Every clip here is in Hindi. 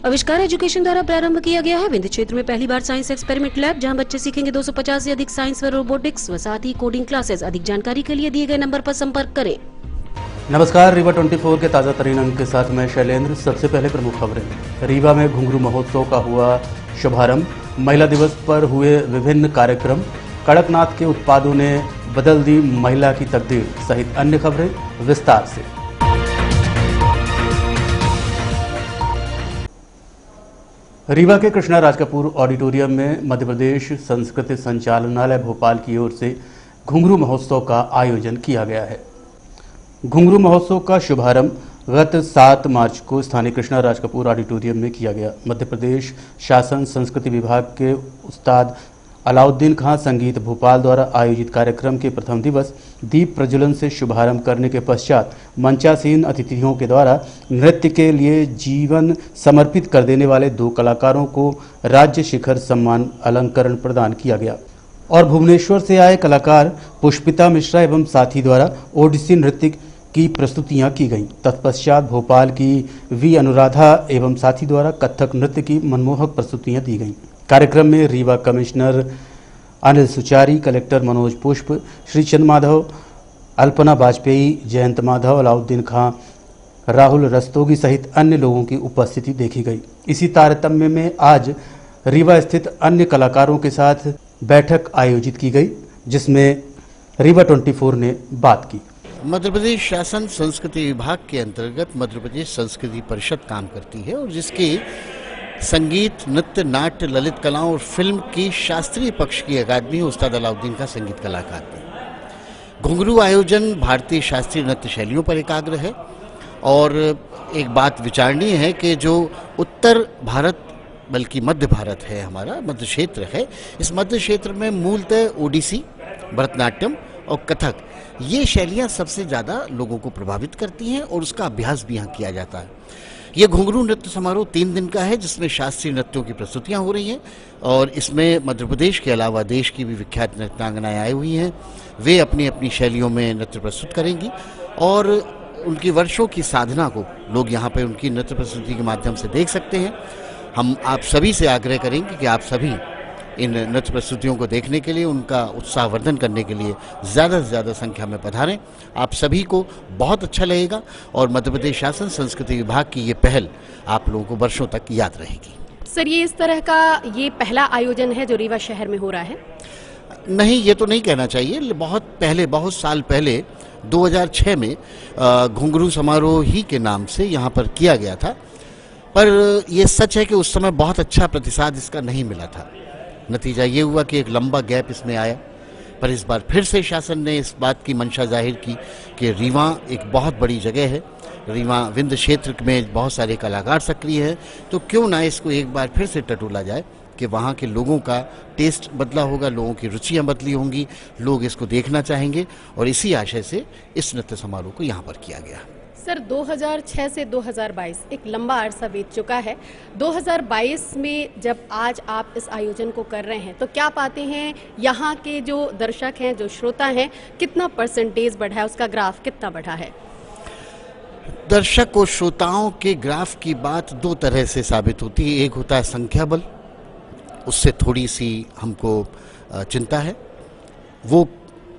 आविष्कार एजुकेशन द्वारा प्रारंभ किया गया है। विंध्य क्षेत्र में पहली बार साइंस एक्सपेरिमेंट लैब, जहां बच्चे सीखेंगे 250 से अधिक साइंस व रोबोटिक्स व साथ ही कोडिंग क्लासेस। अधिक जानकारी के लिए दिए गए नंबर पर संपर्क करें। नमस्कार, रीवा 24 के ताज़ा तरीन अंक के साथ मैं शैलेंद्र। सबसे पहले प्रमुख खबरें। रीवा में घुंघरू महोत्सव का हुआ शुभारंभ। महिला दिवस पर हुए विभिन्न कार्यक्रम। कड़कनाथ के उत्पादों ने बदल दी महिला की तकदीर सहित अन्य खबरें विस्तार से। रीवा के कृष्णा राज कपूर ऑडिटोरियम में मध्य प्रदेश संस्कृति संचालनालय भोपाल की ओर से घुंघरू महोत्सव का आयोजन किया गया है। घुंघरू महोत्सव का शुभारंभ गत 7 मार्च को स्थानीय कृष्णा राज कपूर ऑडिटोरियम में किया गया। मध्य प्रदेश शासन संस्कृति विभाग के उस्ताद अलाउद्दीन खां संगीत भोपाल द्वारा आयोजित कार्यक्रम के प्रथम दिवस दीप प्रज्वलन से शुभारंभ करने के पश्चात मंचासीन अतिथियों के द्वारा नृत्य के लिए जीवन समर्पित कर देने वाले 2 कलाकारों को राज्य शिखर सम्मान अलंकरण प्रदान किया गया और भुवनेश्वर से आए कलाकार पुष्पिता मिश्रा एवं साथी द्वारा ओडिसी नृत्य की प्रस्तुतियां की गईं। तत्पश्चात भोपाल की वी अनुराधा एवं साथी द्वारा कथक नृत्य की मनमोहक प्रस्तुतियां दी गईं। कार्यक्रम में रीवा कमिश्नर अनिल सुचारी, कलेक्टर मनोज पुष्प, श्री चंद माधव, अल्पना वाजपेयी, जयंत माधव, अलाउद्दीन खां, राहुल रस्तोगी सहित अन्य लोगों की उपस्थिति देखी गई। इसी तारतम्य में आज रीवा स्थित अन्य कलाकारों के साथ बैठक आयोजित की गई, जिसमें रीवा 24 ने बात की। मध्य प्रदेश शासन संस्कृति विभाग के अंतर्गत मध्य प्रदेश संस्कृति परिषद काम करती है और जिसकी संगीत, नृत्य, नाट्य, ललित कलाओं और फिल्म की शास्त्रीय पक्ष की अकादमी उस्ताद अलाउद्दीन का संगीत कला अकादमी। घुंघरू आयोजन भारतीय शास्त्रीय नृत्य शैलियों पर एकाग्र है और एक बात विचारणीय है कि जो उत्तर भारत बल्कि मध्य भारत है, हमारा मध्य क्षेत्र है, इस मध्य क्षेत्र में मूलतः ओडिसी, भरतनाट्यम और कथक ये शैलियाँ सबसे ज़्यादा लोगों को प्रभावित करती हैं और उसका अभ्यास भी यहाँ किया जाता है। ये घुंघरू नृत्य समारोह 3 दिन का है, जिसमें शास्त्रीय नृत्यों की प्रस्तुतियां हो रही हैं और इसमें मध्य प्रदेश के अलावा देश की भी विख्यात नृत्यांगनाएं आई हुई हैं। वे अपनी अपनी शैलियों में नृत्य प्रस्तुत करेंगी और उनकी वर्षों की साधना को लोग यहाँ पर उनकी नृत्य प्रस्तुति के माध्यम से देख सकते हैं। हम आप सभी से आग्रह करेंगे कि आप सभी इन नृत्य प्रस्तुतियों को देखने के लिए, उनका उत्साहवर्धन करने के लिए ज़्यादा से ज़्यादा संख्या में पधारें। आप सभी को बहुत अच्छा लगेगा और मध्य प्रदेश शासन संस्कृति विभाग की ये पहल आप लोगों को वर्षों तक याद रहेगी। सर, ये इस तरह का ये पहला आयोजन है जो रीवा शहर में हो रहा है? नहीं, ये तो नहीं कहना चाहिए। बहुत पहले, बहुत साल पहले 2006 में घुंघरू समारोह ही के नाम से यहाँ पर किया गया था, पर यह सच है कि उस समय बहुत अच्छा प्रतिसाद इसका नहीं मिला था। नतीजा ये हुआ कि एक लंबा गैप इसमें आया, पर इस बार फिर से शासन ने इस बात की मंशा जाहिर की कि रीवा एक बहुत बड़ी जगह है, रीवा विंध्य क्षेत्र में बहुत सारे कलाकार सक्रिय हैं, तो क्यों ना इसको एक बार फिर से टटोला जाए कि वहाँ के लोगों का टेस्ट बदला होगा, लोगों की रुचियाँ बदली होंगी, लोग इसको देखना चाहेंगे और इसी आशय से इस नृत्य समारोह को यहाँ पर किया गया। सर, 2006 से 2022 एक लंबा अरसा बीत चुका है। 2022 में जब आज आप इस आयोजन को कर रहे हैं तो क्या पाते हैं यहाँ के जो दर्शक हैं, जो श्रोता हैं, कितना परसेंटेज बढ़ा है, उसका ग्राफ कितना बढ़ा है? दर्शक और श्रोताओं के ग्राफ की बात 2 तरह से साबित होती है। एक होता है संख्या बल, उससे थोड़ी सी हमको चिंता है, वो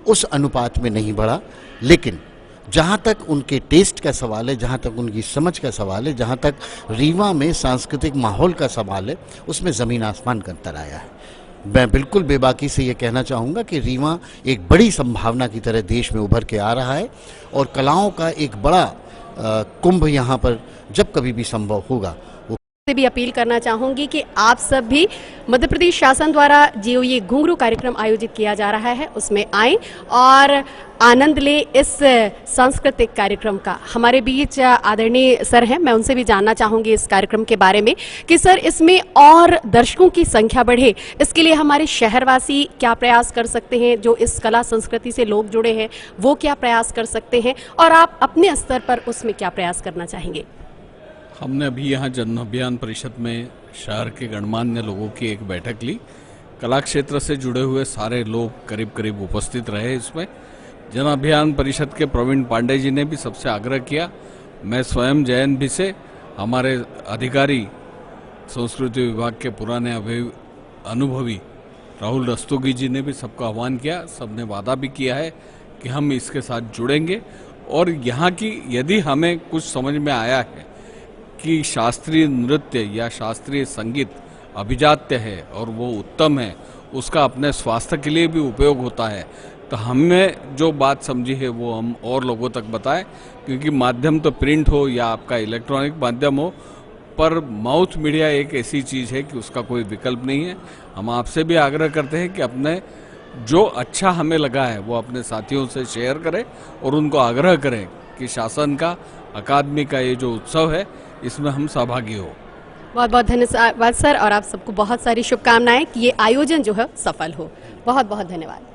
उस अनुपात में नहीं बढ़ा, लेकिन जहाँ तक उनके टेस्ट का सवाल है, जहाँ तक उनकी समझ का सवाल है, जहाँ तक रीवा में सांस्कृतिक माहौल का सवाल है, उसमें ज़मीन आसमान का अंतर आया है। मैं बिल्कुल बेबाकी से ये कहना चाहूँगा कि रीवा एक बड़ी संभावना की तरह देश में उभर के आ रहा है और कलाओं का एक बड़ा कुंभ यहाँ पर जब कभी भी संभव होगा। से भी अपील करना चाहूंगी कि आप सब भी मध्य प्रदेश शासन द्वारा जो ये घुंघरू कार्यक्रम आयोजित किया जा रहा है उसमें आएं और आनंद ले इस सांस्कृतिक कार्यक्रम का। हमारे बीच आदरणीय सर हैं, मैं उनसे भी जानना चाहूंगी इस कार्यक्रम के बारे में कि सर, इसमें और दर्शकों की संख्या बढ़े, इसके लिए हमारे शहरवासी क्या प्रयास कर सकते हैं, जो इस कला संस्कृति से लोग जुड़े हैं वो क्या प्रयास कर सकते हैं और आप अपने स्तर पर उसमें क्या प्रयास करना चाहेंगे? हमने अभी यहाँ जन अभियान परिषद में शहर के गणमान्य लोगों की एक बैठक ली। कला क्षेत्र से जुड़े हुए सारे लोग करीब करीब उपस्थित रहे। इसमें जन अभियान परिषद के प्रवीण पांडे जी ने भी सबसे आग्रह किया, मैं स्वयं जयंत भी से हमारे अधिकारी संस्कृति विभाग के पुराने अनुभवी राहुल रस्तोगी जी ने भी सबका आह्वान किया, सबने वादा भी किया है कि हम इसके साथ जुड़ेंगे। और यहाँ की यदि हमें कुछ समझ में आया है कि शास्त्रीय नृत्य या शास्त्रीय संगीत अभिजात्य है और वो उत्तम है, उसका अपने स्वास्थ्य के लिए भी उपयोग होता है, तो हमने जो बात समझी है वो हम और लोगों तक बताएं। क्योंकि माध्यम तो प्रिंट हो या आपका इलेक्ट्रॉनिक माध्यम हो, पर माउथ मीडिया एक ऐसी चीज़ है कि उसका कोई विकल्प नहीं है। हम आपसे भी आग्रह करते हैं कि अपने जो अच्छा हमें लगा है वो अपने साथियों से शेयर करें और उनको आग्रह करें कि शासन का, अकादमी का ये जो उत्सव है इसमें हम सहभागी हो। बहुत बहुत धन्यवाद सर, और आप सबको बहुत सारी शुभकामनाएं कि ये आयोजन जो है सफल हो। बहुत बहुत धन्यवाद।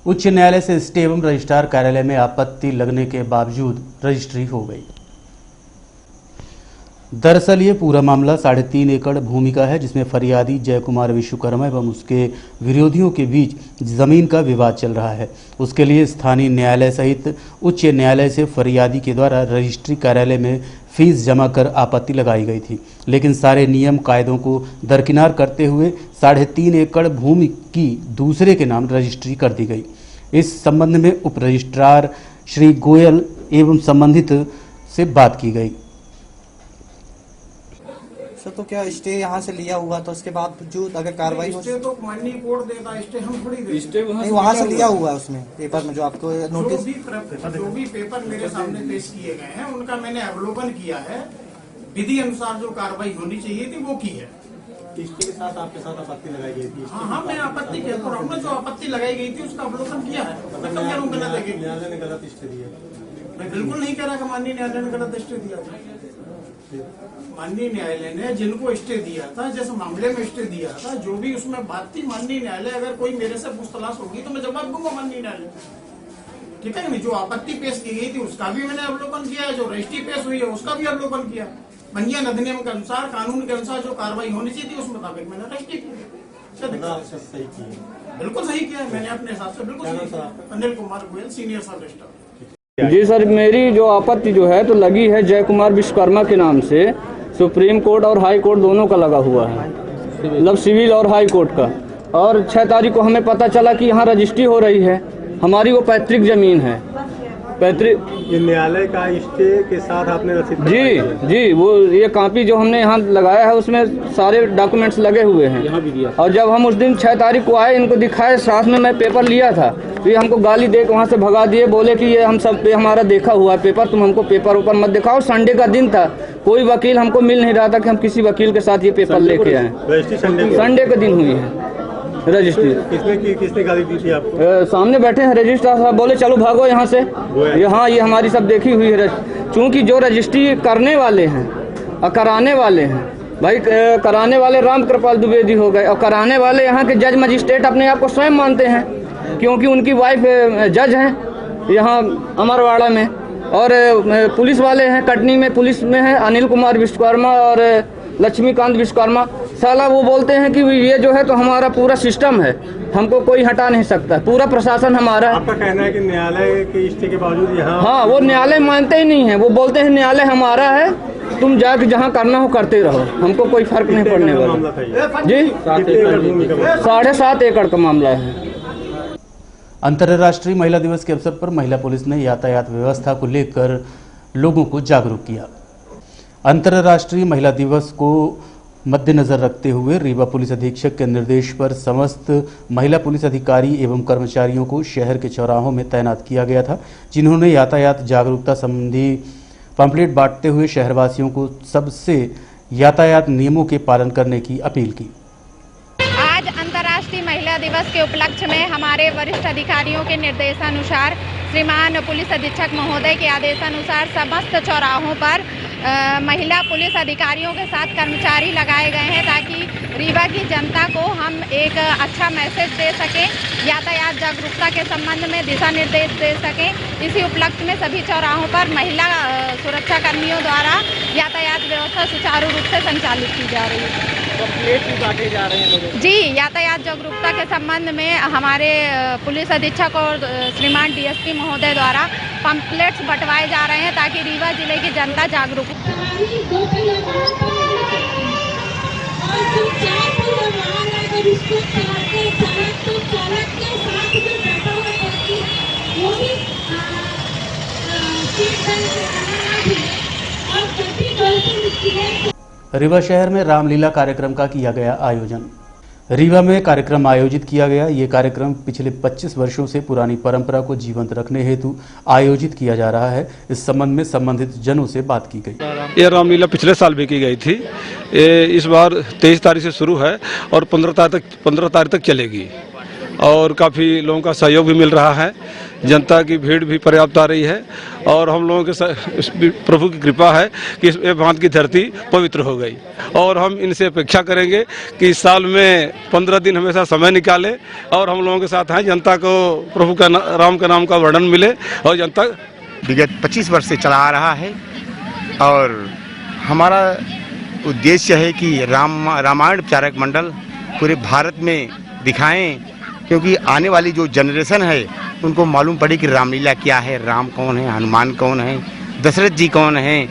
उच्च न्यायालय से स्टे एवं रजिस्ट्रार कार्यालय में आपत्ति लगने के बावजूद रजिस्ट्री हो गई। दरअसल ये पूरा मामला 3.5 एकड़ भूमि का है, जिसमें फरियादी जय कुमार विश्वकर्मा एवं उसके विरोधियों के बीच जमीन का विवाद चल रहा है। उसके लिए स्थानीय न्यायालय सहित उच्च न्यायालय से फरियादी के द्वारा रजिस्ट्री कार्यालय में फीस जमा कर आपत्ति लगाई गई थी, लेकिन सारे नियम कायदों को दरकिनार करते हुए 3.5 एकड़ भूमि की दूसरे के नाम रजिस्ट्री कर दी गई। इस संबंध में उप रजिस्ट्रार श्री गोयल एवं संबंधित से बात की गई। सर, तो क्या स्टे यहाँ से लिया हुआ तो उसके बावजूद अगर कार्रवाई हो, स्टे तो माननीय कोर्ट देता, स्टे हम थोड़ी देते। नहीं, वहाँ से लिया हुआ है उसमें पेपर में जो आपको नोटिस, जो भी पेपर मेरे सामने पेश किए गए हैं उनका मैंने अवलोकन किया है। विधि अनुसार जो कार्रवाई होनी चाहिए थी वो की है। स्टे के साथ आपके साथ आपत्ति लगाई गई थी। हाँ, मैं आपत्ति कहता हूँ ना, जो आपत्ति लगाई गई थी उसका अवलोकन किया है। न्यायालय ने गलत स्टे दिया। मैं बिल्कुल नहीं कह रहा कि माननीय न्यायालय ने गलत स्टे दिया था। माननीय न्यायालय ने जिनको स्टे दिया था, जिस मामले में स्टे दिया था, जो भी उसमें बात थी, माननीय न्यायालय अगर कोई मेरे से पूछताछ होगी तो मैं जवाब दूंगा माननीय न्यायालय। ठीक है नहीं, जो आपत्ति पेश की गई थी उसका भी मैंने अवलोकन किया है, जो रजिस्ट्री पेश हुई है उसका भी अवलोकन किया। पंजीयन अधिनियम के अनुसार, कानून के अनुसार जो कार्रवाई होनी चाहिए थी उस मुताबिक मैंने रजिस्ट्री की। बिल्कुल सही किया है मैंने अपने हिसाब से, बिल्कुल सही। अनिल कुमार गोयल, सीनियर सब रजिस्ट्रार। जी सर, मेरी जो आपत्ति जो है तो लगी है जय कुमार विश्वकर्मा के नाम से। सुप्रीम कोर्ट और हाई कोर्ट दोनों का लगा हुआ है, मतलब सिविल और हाई कोर्ट का। और 6 तारीख को हमें पता चला कि यहाँ रजिस्ट्री हो रही है। हमारी वो पैतृक जमीन है, पैतृक। न्यायालय का स्टे के साथ आपने रसीद? जी, वो ये कॉपी जो हमने यहाँ लगाया है उसमें सारे डॉक्यूमेंट्स लगे हुए हैं। यहाँ भी दिया। और जब हम उस दिन 6 तारीख को आए, इनको दिखाए, साथ में मैं पेपर लिया था, तो ये हमको गाली दे के वहाँ से भगा दिए। बोले कि ये हम सब पे हमारा देखा हुआ है पेपर, तुम हमको पेपर ऊपर मत दिखाओ। संडे का दिन था, कोई वकील हमको मिल नहीं रहा था कि हम किसी वकील के साथ ये पेपर लेके आए। संडे के दिन हुई है रजिस्ट्री। किसने गाली दी थी आपको? सामने बैठे हैं रजिस्ट्रार साहब, बोले चलो भागो यहाँ से। हाँ, ये हमारी सब देखी हुई है। चूँकि जो रजिस्ट्री करने वाले हैं और कराने वाले हैं, भाई कराने वाले राम कृपाल द्विवेदी हो गए, और कराने वाले यहाँ के जज मजिस्ट्रेट अपने आप को स्वयं मानते हैं, क्योंकि उनकी वाइफ जज हैं यहाँ अमरवाड़ा में। और पुलिस वाले हैं, कटनी में पुलिस में है अनिल कुमार विश्वकर्मा और लक्ष्मीकांत विश्वकर्मा। साला वो बोलते हैं कि ये जो है तो हमारा पूरा सिस्टम है, हमको कोई हटा नहीं सकता, पूरा प्रशासन हमारा है। आपका कहना है कि न्यायालय के स्टे के बावजूद यहाँ? हाँ, वो न्यायालय मानते ही नहीं है। वो बोलते हैं न्यायालय हमारा है, तुम जाके जहाँ करना हो करते रहो, हमको कोई फर्क नहीं पड़ने वाला। जी, 7.5 एकड़ का मामला है। अंतर्राष्ट्रीय महिला दिवस के अवसर पर महिला पुलिस ने यातायात व्यवस्था को लेकर लोगों को जागरूक किया। अंतर्राष्ट्रीय महिला दिवस को मद्देनजर रखते हुए रीवा पुलिस अधीक्षक के निर्देश पर समस्त महिला पुलिस अधिकारी एवं कर्मचारियों को शहर के चौराहों में तैनात किया गया था, जिन्होंने यातायात जागरूकता संबंधी पंपलेट बांटते हुए शहरवासियों को सबसे यातायात नियमों के पालन करने की अपील की। आज अंतर्राष्ट्रीय महिला दिवस के उपलक्ष्य में हमारे वरिष्ठ अधिकारियों के निर्देशानुसार, श्रीमान पुलिस अधीक्षक महोदय के आदेशानुसार समस्त चौराहों पर महिला पुलिस अधिकारियों के साथ कर्मचारी लगाए गए हैं ताकि रीवा की जनता को हम एक अच्छा मैसेज दे सकें, यातायात जागरूकता के संबंध में दिशा निर्देश दे सकें। इसी उपलक्ष्य में सभी चौराहों पर महिला सुरक्षा कर्मियों द्वारा यातायात व्यवस्था सुचारू रूप से संचालित की जा रही है। पंपलेट भी बांटे जा रहे हैं लोगों। जी, यातायात जागरूकता के संबंध में हमारे पुलिस अधीक्षक और श्रीमान डीएसपी महोदय द्वारा पंपलेट्स बंटवाए जा रहे हैं ताकि रीवा जिले की जनता जागरूक रीवा शहर में रामलीला कार्यक्रम का किया गया आयोजन। रीवा में कार्यक्रम आयोजित किया गया। ये कार्यक्रम पिछले 25 वर्षों से पुरानी परंपरा को जीवंत रखने हेतु आयोजित किया जा रहा है। इस संबंध में संबंधित जनों से बात की गई। ये रामलीला पिछले साल भी की गई थी। इस बार 23 तारीख से शुरू है और 15 तारीख तक चलेगी और काफ़ी लोगों का सहयोग भी मिल रहा है। जनता की भीड़ भी पर्याप्त आ रही है और हम लोगों के प्रभु की कृपा है कि इस भांत की धरती पवित्र हो गई और हम इनसे अपेक्षा करेंगे कि इस साल में 15 दिन हमेशा समय निकाले और हम लोगों के साथ हैं। जनता को प्रभु का राम का नाम का वर्णन मिले और जनता विगत 25 वर्ष से चला आ रहा है और हमारा उद्देश्य है कि रामायण प्रचारक मंडल पूरे भारत में दिखाएं, क्योंकि आने वाली जो जनरेशन है उनको मालूम पड़े कि रामलीला क्या है, राम कौन है, हनुमान कौन है, दशरथ जी कौन है,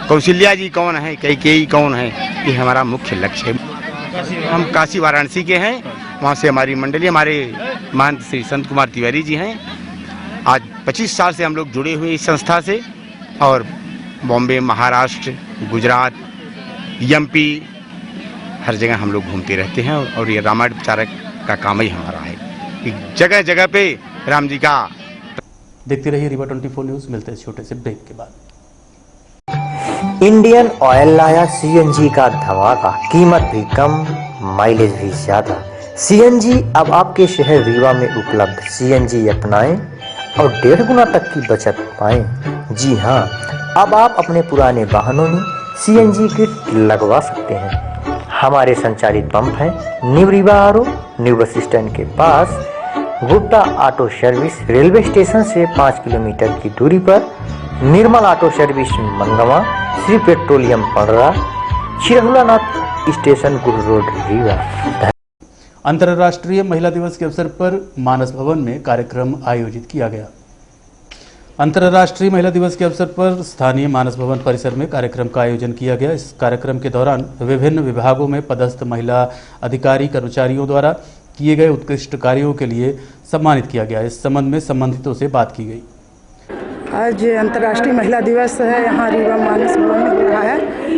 कौशल्या जी कौन है, कैकेयी कौन है। ये हमारा मुख्य लक्ष्य है। हम काशी वाराणसी के हैं, वहाँ से हमारी मंडली, हमारे महंत श्री संत कुमार तिवारी जी हैं। आज 25 साल से हम लोग जुड़े हुए इस संस्था से और बॉम्बे, महाराष्ट्र, गुजरात, एमपी हर जगह हम लोग घूमते रहते हैं और ये रामायण प्रचारक का काम ही हमारा है कि जगह जगह पे राम जी का। देखते रहिए रीवा 24 न्यूज़। मिलते हैं छोटे से ब्रेक के बाद। इंडियन ऑयल लाया सीएनजी का धमाका, कीमत भी कम, माइलेज भी ज्यादा। सीएनजी अब आपके शहर रीवा में उपलब्ध। सीएनजी अपनाएं और 1.5 गुना तक की बचत पाएं। जी हाँ, अब आप अपने पुराने वाहनों में सीएनजी किट लगवा सकते हैं। हमारे संचालित पंप हैं new Rewa RO, new bus stand के पास, Gupta auto service, railway station से 5 किलोमीटर की दूरी पर, Nirmal auto service Mangawan, Shri petroleum Padra, Chirhulanath station Guru road Rewa. अंतर्राष्ट्रीय महिला दिवस के अवसर पर मानस भवन में कार्यक्रम आयोजित किया गया। अंतर्राष्ट्रीय महिला दिवस के अवसर पर स्थानीय मानस भवन परिसर में कार्यक्रम का आयोजन किया गया। इस कार्यक्रम के दौरान विभिन्न विभागों में पदस्थ महिला अधिकारी कर्मचारियों द्वारा किए गए उत्कृष्ट कार्यों के लिए सम्मानित किया गया। इस संबंध में संबंधितों से बात की गई। आज अंतर्राष्ट्रीय महिला दिवस है, यहाँ रीवा मानस भवन में हो रहा है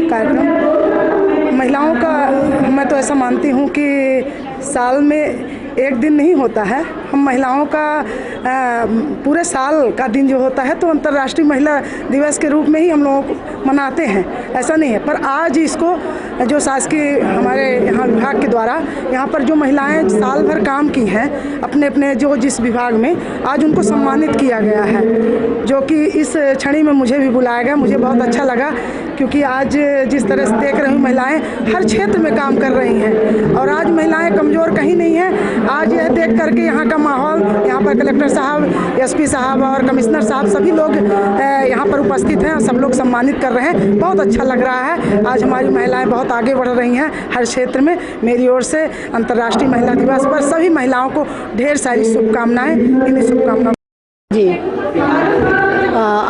कार्यक्रम। महिलाओं का मैं तो ऐसा मानती हूँ कि साल में एक दिन नहीं होता है। हम महिलाओं का पूरे साल का दिन जो होता है तो अंतर्राष्ट्रीय महिला दिवस के रूप में ही हम लोगों को मनाते हैं, ऐसा नहीं है। पर आज इसको जो शासकीय हमारे यहाँ विभाग के द्वारा यहाँ पर जो महिलाएं साल भर काम की हैं अपने अपने जो जिस विभाग में, आज उनको सम्मानित किया गया है, जो कि इस क्षण में मुझे भी बुलाया गया। मुझे बहुत अच्छा लगा क्योंकि आज जिस तरह से देख रही हूँ महिलाएं हर क्षेत्र में काम कर रही हैं और आज महिलाएं कमज़ोर कहीं नहीं हैं। आज यह देख करके यहाँ का माहौल, यहाँ पर कलेक्टर साहब, एसपी साहब और कमिश्नर साहब सभी लोग यहाँ पर उपस्थित हैं और सब लोग सम्मानित कर रहे हैं। बहुत अच्छा लग रहा है। आज हमारी महिलाएं बहुत आगे बढ़ रही हैं हर क्षेत्र में। मेरी ओर से अंतर्राष्ट्रीय महिला दिवस पर सभी महिलाओं को ढेर सारी शुभकामनाएं। इन्हीं शुभकामनाओं जी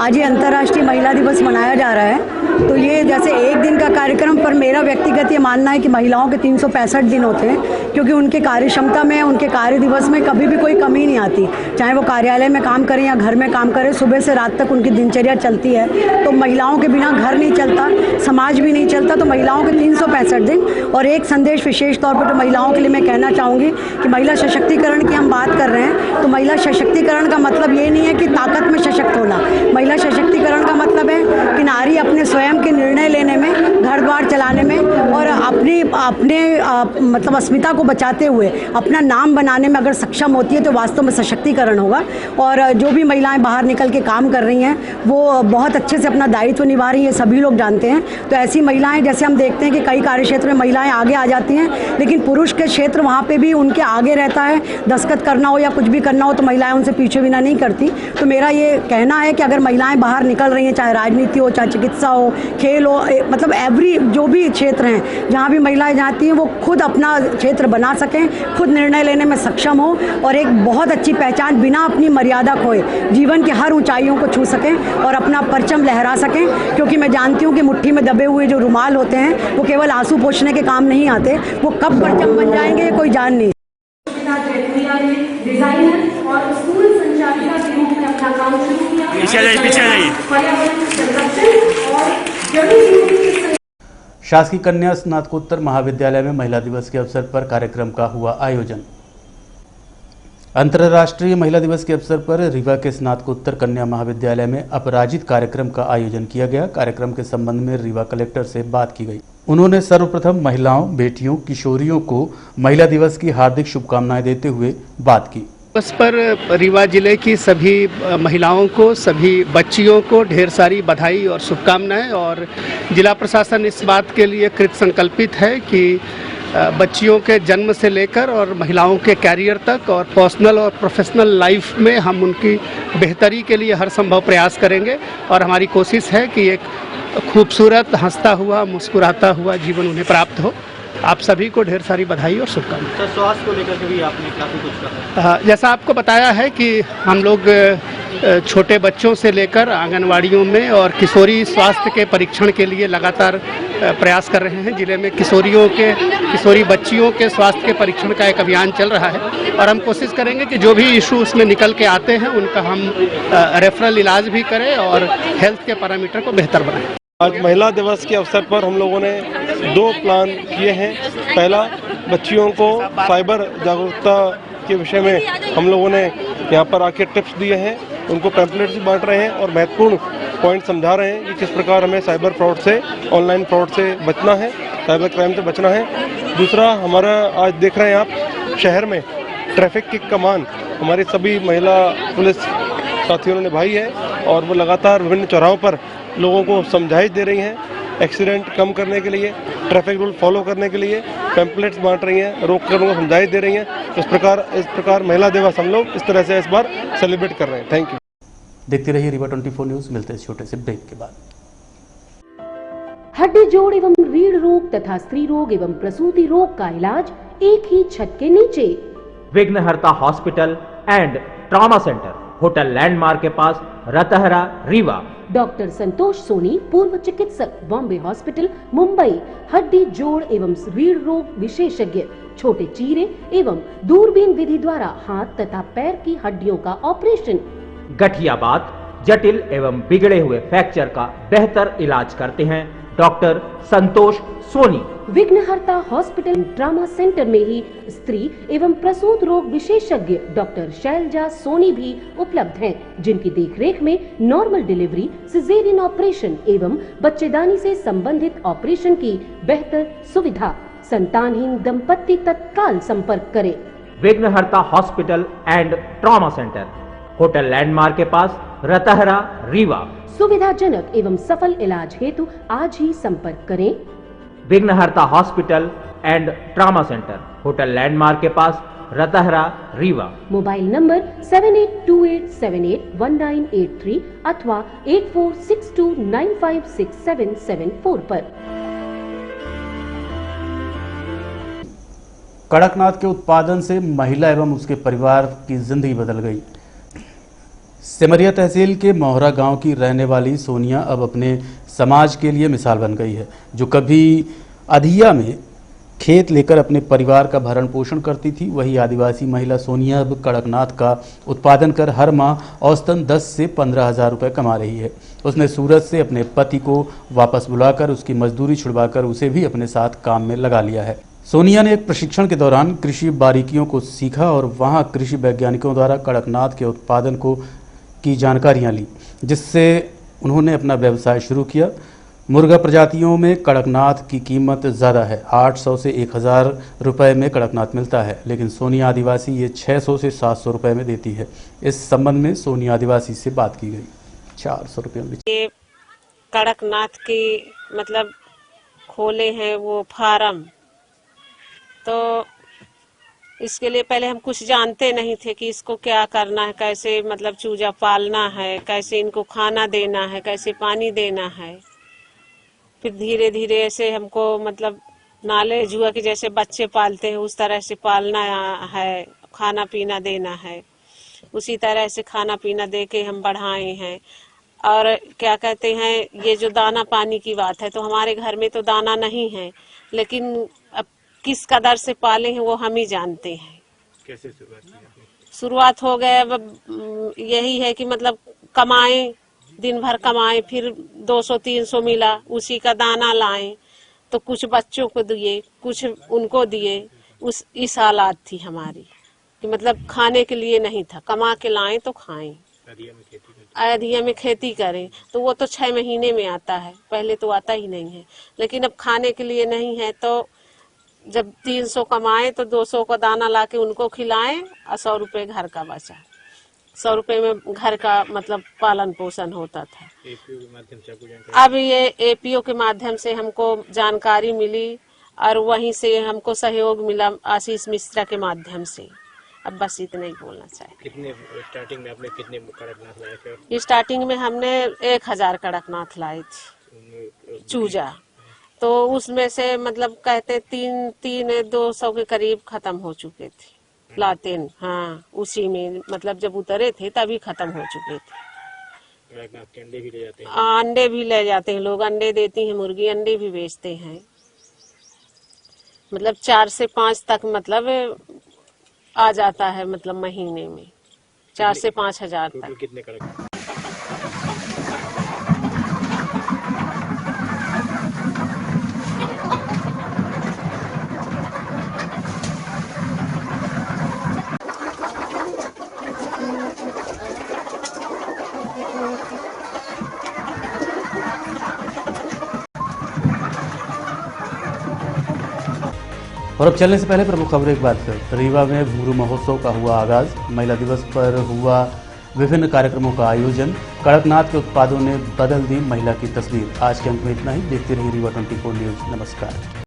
आज ये अंतर्राष्ट्रीय महिला दिवस मनाया जा रहा है, तो ये जैसे एक दिन का कार्यक्रम, पर मेरा व्यक्तिगत ये मानना है कि महिलाओं के 365 दिन होते हैं, क्योंकि उनके कार्य क्षमता में, उनके कार्य दिवस में कभी भी कोई कमी नहीं आती। चाहे वो कार्यालय में काम करें या घर में काम करें, सुबह से रात तक उनकी दिनचर्या चलती है। तो महिलाओं के बिना घर नहीं चलता, समाज भी नहीं चलता। तो महिलाओं के 365 दिन। और एक संदेश विशेष तौर पर तो महिलाओं के लिए मैं कहना चाहूँगी कि महिला सशक्तिकरण की हम बात कर रहे हैं, तो महिला सशक्तिकरण का मतलब ये नहीं है कि ताकत में सशक्त होना। महिला सशक्तिकरण का मतलब है कि नारी अपने स्वयं के निर्णय लेने में, घर घर द्वार चलाने में और अपने मतलब अस्मिता को बचाते हुए अपना नाम बनाने में अगर सक्षम होती है तो वास्तव में सशक्तिकरण होगा। और जो भी महिलाएं बाहर निकल के काम कर रही हैं वो बहुत अच्छे से अपना दायित्व निभा रही हैं, सभी लोग जानते हैं। तो ऐसी महिलाएं, जैसे हम देखते हैं कि कई कार्य क्षेत्र में महिलाएं आगे आ जाती हैं, लेकिन पुरुष के क्षेत्र वहाँ पे भी उनके आगे रहता है। दस्तखत करना हो या कुछ भी करना हो तो महिलाएं उनसे पीछे बिना नहीं करती। तो मेरा ये कहना है कि अगर महिलाएं बाहर निकल रही हैं, चाहे राजनीति हो, चाहे चिकित्सा हो, खेल हो, मतलब एवरी जो भी क्षेत्र हैं जहाँ भी महिलाएं जाती हैं वो खुद अपना क्षेत्र बना सकें, खुद निर्णय लेने में सक्षम हो और एक बहुत अच्छी पहचान बिना अपनी मर्यादा खोए जीवन की हर ऊंचाइयों को छू सकें और अपना परचम लहरा सकें। क्योंकि मैं जानती हूँ कि मुट्ठी में दबे हुए जो रुमाल होते हैं वो केवल आंसू पोंछने के काम नहीं आते, वो कब परचम बन जाएंगे ये कोई जान नहीं। डिजाइनर और स्कूल संचालिका के रूप में अपना काम शुरू किया। पर्यावरण संरक्षण और शासकीय कन्या स्नातकोत्तर महाविद्यालय में महिला दिवस के अवसर पर कार्यक्रम का हुआ आयोजन। अंतर्राष्ट्रीय महिला दिवस के अवसर पर रीवा के स्नातकोत्तर कन्या महाविद्यालय में अपराजित कार्यक्रम का आयोजन किया गया। कार्यक्रम के संबंध में रीवा कलेक्टर से बात की गई। उन्होंने सर्वप्रथम महिलाओं, बेटियों, किशोरियों को महिला दिवस की हार्दिक शुभकामनाएं देते हुए बात की। दिवस पर रीवा जिले की सभी महिलाओं को, सभी बच्चियों को ढेर सारी बधाई और शुभकामनाएं। और जिला प्रशासन इस बात के लिए कृत संकल्पित है कि बच्चियों के जन्म से लेकर और महिलाओं के कैरियर तक और पर्सनल और प्रोफेशनल लाइफ में हम उनकी बेहतरी के लिए हर संभव प्रयास करेंगे। और हमारी कोशिश है कि एक खूबसूरत, हंसता हुआ, मुस्कुराता हुआ जीवन उन्हें प्राप्त हो। आप सभी को ढेर सारी बधाई और शुभकामनाएं। स्वास्थ्य को लेकर के भी आपने काफ़ी कुछ कहा। जैसा आपको बताया है कि हम लोग छोटे बच्चों से लेकर आंगनवाड़ियों में और किशोरी स्वास्थ्य के परीक्षण के लिए लगातार प्रयास कर रहे हैं। जिले में किशोरी बच्चियों के स्वास्थ्य के परीक्षण का एक अभियान चल रहा है और हम कोशिश करेंगे कि जो भी इशू उसमें निकल के आते हैं उनका हम रेफरल इलाज भी करें और हेल्थ के पैरामीटर को बेहतर बनाएं। आज महिला दिवस के अवसर पर हम लोगों ने 2 प्लान किए हैं। पहला, बच्चियों को साइबर जागरूकता के विषय में हम लोगों ने यहाँ पर आके टिप्स दिए हैं, उनको पैम्पलेट्स बांट रहे हैं और महत्वपूर्ण पॉइंट समझा रहे हैं कि किस प्रकार हमें साइबर फ्रॉड से, ऑनलाइन फ्रॉड से बचना है, साइबर क्राइम से बचना है। दूसरा, हमारा आज देख रहे हैं आप शहर में ट्रैफिक की कमान हमारी सभी महिला पुलिस साथियों ने निभाई है और वो लगातार विभिन्न चौराहों पर लोगों को समझाइश दे रही हैं, एक्सीडेंट कम करने के लिए, ट्रैफिक रूल फॉलो करने के लिए पैम्पलेट्स बांट रही हैं, रोक कर उनको समझाइश दे रही हैं। इस प्रकार महिला दिवस हम लोग इस तरह से इस बार सेलिब्रेट कर रहे हैं। Thank you. देखते रहिए रीवा 24 न्यूज। मिलते हैं छोटे से ब्रेक के बाद। हड्डी जोड़ एवं रीढ़ रोग तथा स्त्री रोग एवं प्रसूति रोग का इलाज एक ही छत के नीचे। विघ्नहर्ता hospital and trauma centre, hotel landmark के पास, रतहरा, रीवा। डॉक्टर संतोष सोनी, पूर्व चिकित्सक, बॉम्बे हॉस्पिटल, मुंबई। हड्डी जोड़ एवं रीढ़ रोग विशेषज्ञ, छोटे चीरे एवं दूरबीन विधि द्वारा हाथ तथा पैर की हड्डियों का ऑपरेशन। गठियाबात, जटिल एवं बिगड़े हुए फ्रैक्चर का बेहतर इलाज करते हैं डॉक्टर संतोष सोनी। विघ्नहर्ता हॉस्पिटल ट्रॉमा सेंटर में ही स्त्री एवं प्रसूत रोग विशेषज्ञ डॉक्टर शैलजा सोनी भी उपलब्ध हैं, जिनकी देखरेख में नॉर्मल डिलीवरी, सिजेरियन ऑपरेशन एवं बच्चेदानी से संबंधित ऑपरेशन की बेहतर सुविधा। संतानहीन दंपत्ति तत्काल संपर्क करें। विघ्नहर्ता hospital and trauma centre, hotel landmark के पास, रतहरा, रीवा। सुविधाजनक एवं सफल इलाज हेतु आज ही संपर्क करें। विघ्नहर्ता hospital and trauma centre, hotel landmark के पास, रतहरा, रीवा। मोबाइल नंबर 7828781983 अथवा 8462956774 पर। कड़कनाथ के उत्पादन से महिला एवं उसके परिवार की जिंदगी बदल गई। सिमरिया तहसील के मोहरा गांव की रहने वाली सोनिया अब अपने समाज के लिए मिसाल बन गई है। जो कभी अधिया में खेत लेकर अपने परिवार का भरण पोषण करती थी, वही आदिवासी महिला सोनिया अब कड़कनाथ का उत्पादन कर हर माह औसतन 10 से 15 हज़ार रुपये कमा रही है। उसने सूरत से अपने पति को वापस बुलाकर उसकी मजदूरी छुड़वाकर उसे भी अपने साथ काम में लगा लिया है। सोनिया ने एक प्रशिक्षण के दौरान कृषि बारीकियों को सीखा और वहां कृषि वैज्ञानिकों द्वारा कड़कनाथ के उत्पादन की जानकारियां ली, जिससे उन्होंने अपना व्यवसाय शुरू किया। मुर्गा प्रजातियों में कड़कनाथ की कीमत ज़्यादा है। 800 से 1000 रुपए में कड़कनाथ मिलता है, लेकिन सोनिया आदिवासी ये 600 से 700 रुपए में देती है। इस संबंध में सोनिया आदिवासी से बात की गई। 400 रुपये में ये कड़कनाथ की मतलब खोले हैं वो फार्म, तो इसके लिए पहले हम कुछ जानते नहीं थे कि इसको क्या करना है, कैसे मतलब चूजा पालना है, कैसे इनको खाना देना है, कैसे पानी देना है। फिर धीरे धीरे ऐसे हमको मतलब नॉलेज हुआ कि जैसे बच्चे पालते हैं उस तरह से पालना है, खाना पीना देना है, उसी तरह से खाना पीना दे के हम बढ़ाए हैं। और क्या कहते हैं, ये जो दाना पानी की बात है, तो हमारे घर में तो दाना नहीं है, लेकिन अब किस कदर से पाले हैं वो हम ही जानते हैं। कैसे शुरुआत की? शुरुआत हो गया अब यही है कि मतलब कमाएं, दिन भर कमाएं, फिर 200-300 मिला उसी का दाना लाएं, तो कुछ बच्चों को दिए, कुछ उनको दिए। इस हालात थी हमारी कि मतलब खाने के लिए नहीं था, कमा के लाएं तो खाएं। अयोध्या में खेती करें तो वो तो 6 महीने में आता है, पहले तो आता ही नहीं है। लेकिन अब खाने के लिए नहीं है, तो जब 300 कमाए तो 200 का दाना लाके उनको खिलाएं और 100 रुपए घर का बचा। 100 रुपए में घर का मतलब पालन पोषण होता था। एपीओ के माध्यम से आपको जानकारी? अब ये एपीओ के माध्यम से हमको जानकारी मिली और वहीं से हमको सहयोग मिला आशीष मिश्रा के माध्यम से। अब बस इतना ही बोलना चाहिए। कितने स्टार्टिंग में आपने कितने कड़कनाथ लाए थे? स्टार्टिंग में हमने 1000 कड़कनाथ लाए थे चूजा, तो उसमें से मतलब कहते 200 के करीब खत्म हो चुके थे लाते। हाँ, उसी में मतलब जब उतरे थे तभी खत्म हो चुके थे। अंडे भी ले जाते हैं? अंडे भी ले जाते हैं लोग, अंडे देती हैं मुर्गी, अंडे भी बेचते हैं। मतलब 4 से 5 तक मतलब आ जाता है, मतलब महीने में 4 से 5 हजार तक। कितने कड़क? और अब चलने से पहले प्रमुख खबर एक बार फिर। रीवा में घुंघरू महोत्सव का हुआ आगाज। महिला दिवस पर हुआ विभिन्न कार्यक्रमों का आयोजन। कड़कनाथ के उत्पादों ने बदल दी महिला की तस्वीर। आज के अंक में इतना ही। देखते रहिए रीवा 24 न्यूज। नमस्कार।